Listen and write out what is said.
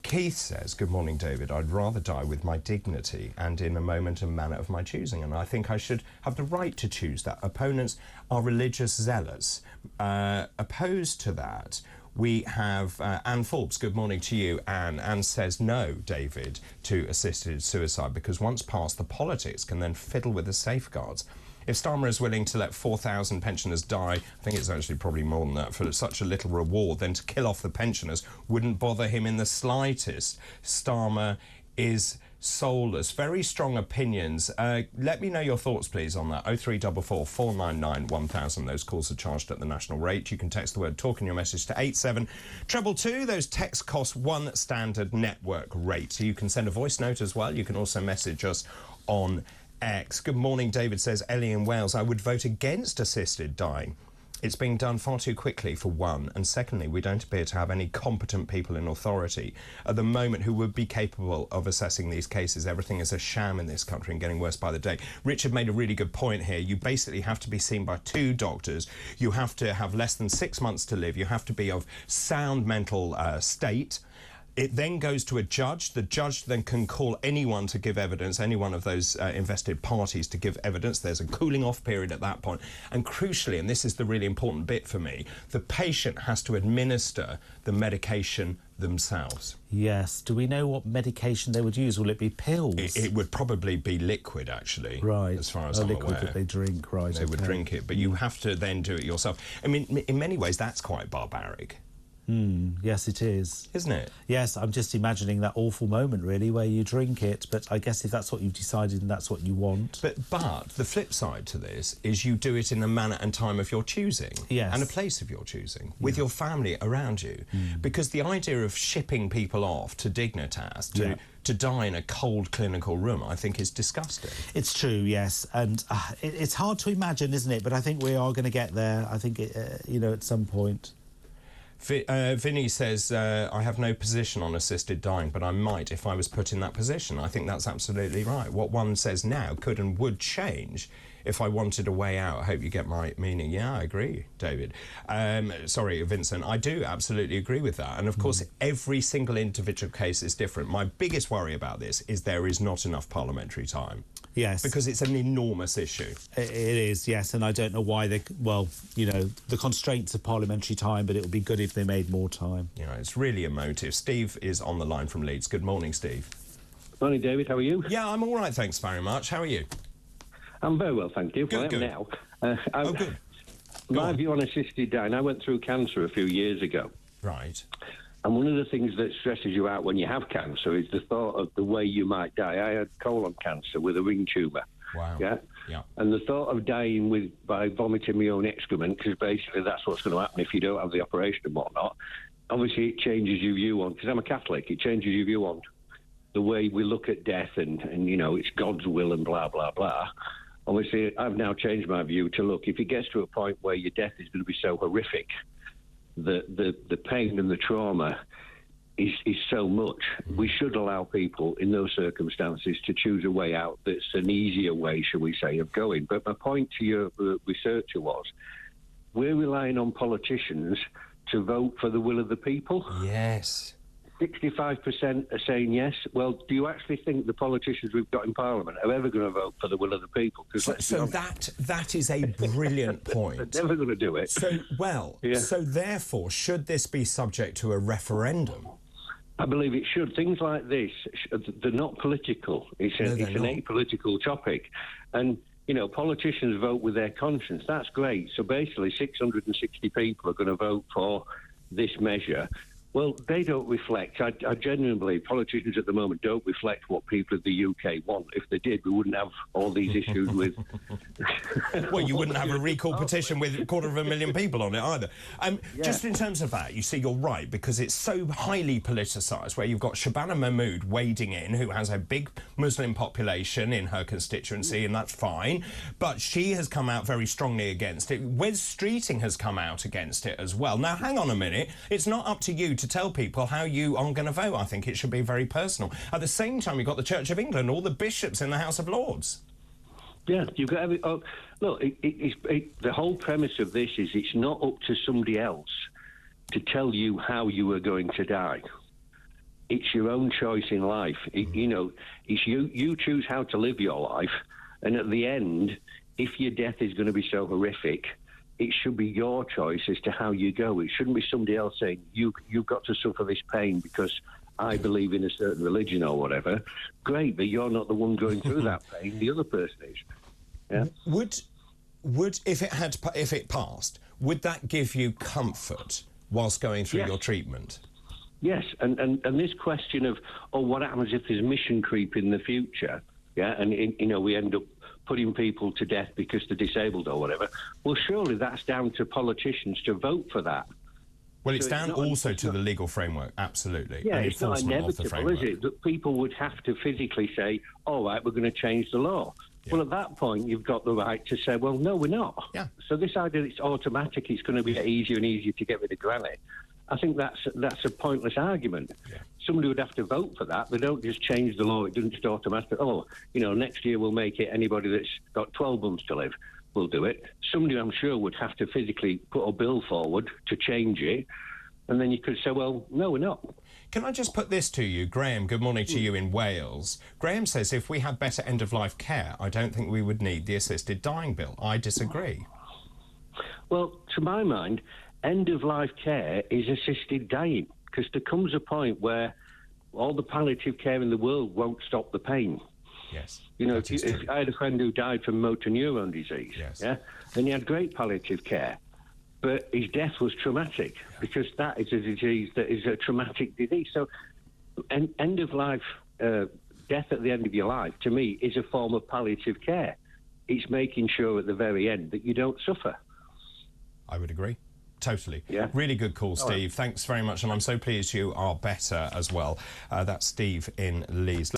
Keith says, good morning, David. I'd rather die with my dignity and in a moment and manner of my choosing, and I think I should have the right to choose that. Opponents are religious zealots. Opposed to that, we have Anne Forbes. Good morning to you, Anne. Anne says no, David, to assisted suicide, because once passed, the politics can then fiddle with the safeguards. If Starmer is willing to let 4,000 pensioners die, I think it's actually probably more than that, for such a little reward, then to kill off the pensioners wouldn't bother him in the slightest. Starmer is soulless. Very strong opinions. Let me know your thoughts, please, on that. 0344 499 1000. Those calls are charged at the national rate. You can text the word talk in your message to 87222. Those texts cost one standard network rate. So you can send a voice note as well. You can also message us on X. Good morning, David says, Ellie in Wales. I would vote against assisted dying. It's being done far too quickly, for one, and secondly, we don't appear to have any competent people in authority at the moment who would be capable of assessing these cases. Everything is a sham in this country and getting worse by the day. Richard made a really good point here. You basically have to be seen by 2 doctors. You have to have less than 6 months to live. You have to be of sound mental state. It then goes to a judge. The judge then can call anyone to give evidence, any one of those invested parties to give evidence. There's a cooling off period at that point. And crucially, and this is the really important bit for me, the patient has to administer the medication themselves. Yes. Do we know what medication they would use? Will it be pills? It would probably be liquid, actually. Right. As far as I'm aware. Liquid that they drink, right. They would drink it, but you have to then do it yourself. I mean, in many ways, that's quite barbaric. Yes, it is. Isn't it? Yes, I'm just imagining that awful moment, really, where you drink it, but I guess if that's what you've decided and that's what you want... But the flip side to this is you do it in a manner and time of your choosing. Yes. And a place of your choosing, with your family around you. Because the idea of shipping people off to Dignitas, to die in a cold clinical room, I think is disgusting. It's true, yes, and it's hard to imagine, isn't it? But I think we are going to get there, I think, you know, at some point. Vinny says, I have no position on assisted dying, but I might if I was put in that position. I think that's absolutely right. What one says now could and would change if I wanted a way out. I hope you get my meaning. Yeah, I agree, David. Sorry, Vincent, I do absolutely agree with that. And of course, every single individual case is different. My biggest worry about this is there is not enough parliamentary time. Yes. Because it's an enormous issue. It is, yes, and I don't know why they... Well, you know, the constraints of parliamentary time, but it would be good if they made more time. You know, it's really emotive. Steve is on the line from Leeds. Good morning, Steve. Morning, David. How are you? Yeah, I'm all right, thanks very much. How are you? I'm very well, thank you. Good, good. Now. Good. My view on assisted dying, I went through cancer a few years ago. Right. And one of the things that stresses you out when you have cancer is the thought of the way you might die. I had colon cancer with a ring tumour. Wow. Yeah? Yeah. And the thought of dying by vomiting my own excrement, because basically that's what's going to happen if you don't have the operation and whatnot, obviously it changes your view on, because I'm a Catholic, it changes your view on the way we look at death and, you know, it's God's will and blah, blah, blah. Obviously, I've now changed my view to, look, if it gets to a point where your death is going to be so horrific, the pain and the trauma is so much, we should allow people in those circumstances to choose a way out that's an easier way, shall we say, of going. But my point to your researcher was, we're relying on politicians to vote for the will of the people. Yes. 65% are saying yes. Well, do you actually think the politicians we've got in Parliament are ever going to vote for the will of the people? So that is a brilliant point. They're never going to do it. So therefore, should this be subject to a referendum? I believe it should. Things like this, they're not political. It's an apolitical topic. And, you know, politicians vote with their conscience. That's great. So basically, 660 people are going to vote for this measure. Well, they don't reflect. I genuinely believe politicians at the moment don't reflect what people of the UK want. If they did, we wouldn't have all these issues with... Well, you wouldn't have a recall petition with 250,000 people on it either. Just in terms of that, you see, you're right, because it's so highly politicised, where you've got Shabana Mahmood wading in, who has a big Muslim population in her constituency, and that's fine, but she has come out very strongly against it. Wes Streeting has come out against it as well. Now, hang on a minute. It's not up to you to tell people how you are going to vote. I think it should be very personal. At the same time, you've got the Church of England, all the bishops in the House of Lords. Yeah, you've got every... Oh, look, the whole premise of this is it's not up to somebody else to tell you how you are going to die. it's your own choice in life. You know, it's you choose how to live your life, and at the end, if your death is going to be so horrific, it should be your choice as to how you go. It shouldn't be somebody else saying, you've got to suffer this pain because I believe in a certain religion or whatever. Great, but you're not the one going through that pain. The other person is. Yeah. Would if it passed, would that give you comfort whilst going through your treatment? Yes, and this question of, what happens if there's mission creep in the future? Yeah, and you know, we end up putting people to death because they're disabled or whatever. Well, surely that's down to politicians to vote for that. Well, it's down also to the legal framework, absolutely. Yeah, and it's not inevitable, is it? That people would have to physically say, all right, we're going to change the law. Yeah. Well, at that point, you've got the right to say, well, no, we're not. Yeah. So this idea that it's automatic, it's going to be easier and easier to get rid of granny, I think that's a pointless argument. Yeah. Somebody would have to vote for that. They don't just change the law. It doesn't just automatically, next year we'll make it anybody that's got 12 months to live will do it. Somebody, I'm sure, would have to physically put a bill forward to change it, and then you could say, well, no, we're not. Can I just put this to you? Graham, good morning to you in Wales. Graham says if we had better end-of-life care, I don't think we would need the assisted dying bill. I disagree. Well, to my mind, end-of-life care is assisted dying, because there comes a point where all the palliative care in the world won't stop the pain. Yes. You know, I had a friend who died from motor neuron disease, and he had great palliative care, but his death was traumatic because that is a disease that is a traumatic disease. So end-of-life, death at the end of your life, to me, is a form of palliative care. It's making sure at the very end that you don't suffer. I would agree. Totally. Yeah. Really good call, Steve. All right. Thanks very much, and I'm so pleased you are better as well. That's Steve in Leeds.